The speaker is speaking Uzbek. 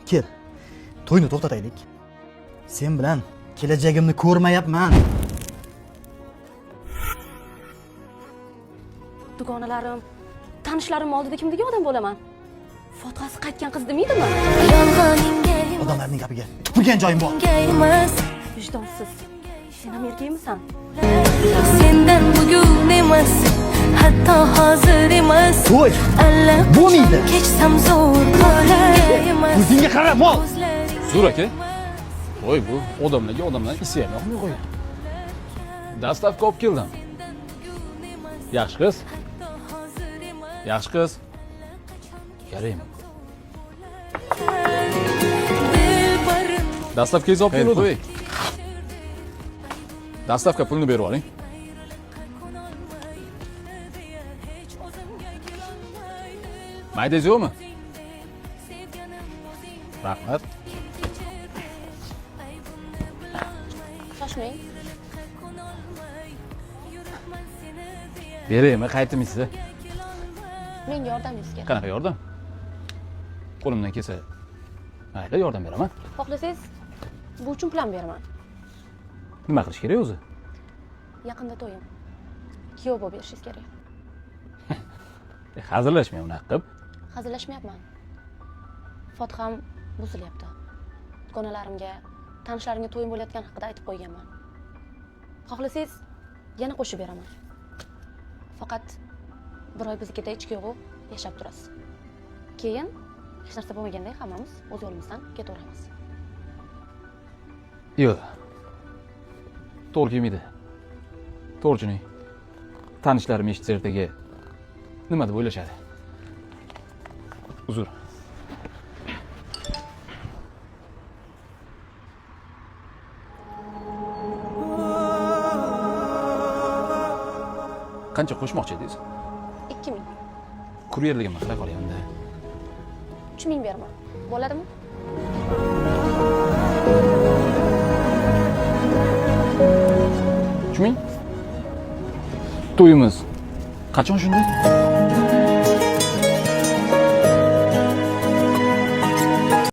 Kel. To'yni to'xtataylik. Sen bilan kelajagimni ko'rmayapman. Dugonalarim, tanishlarim oldida kimdagi odam bo'laman? Fotihasi qaytgan qiz demaydimi? Odamlarning gapiga tupurgan joyim bor. Vijdonsiz. Sen ham erkakmisan? Sendan bugun emas, hatto hozir emas. To'y bo'lmaydi. Kechsam zo'r qolaymas. O'zingga qara, mol. Zo'r aka. Voy bu odamlarga odamlarning isi ham yo'qmi qo'y. Dastavka olib keldim. Yaxshi qiz. Yaxshi qiz. Yaraymi? Dastavkangizni olib keldim. Dastavka pulini berib oling. Maydangiz yo'qmi? Rahmat. Shoshmang. Beraymi, qaytmaysiz? Menga yordamingiz kerak. Qanaqa yordam? Qo'limdan kelsa, mayli yordam beraman. Xohlasangiz, bu uchun plan beraman. Nima qilish kerak o'zi? Yaqinda to'yim. Kuyov bo'lib berishingiz kerak. Hazillashmay unaqa qilib. Hazillashmayapman. Fotiham buzilyapti. Dugonalarimga, tanishlarimga to'yim bo'layotgan haqida aytib qo'yganman. Xohlasangiz, yana qo'shib beraman. Faqat bir oy biznikida ichki yo'g'u yashab turasiz. Keyin hech narsa bo'lmaganda hammamiz o'z yo'limizdan ketaveramiz. Yo'q. To'g'ri kelmaydi. To'g'richining tanishlarim eshitsa ertaga nima deb o'ylashadi? Uzr. Qancha qo'shmoqchi edingiz? 2000. Kuryerligimni qilib qolyapman-da. 3000 beraman. Bo'ladimi? To'yimiz qachon shunda?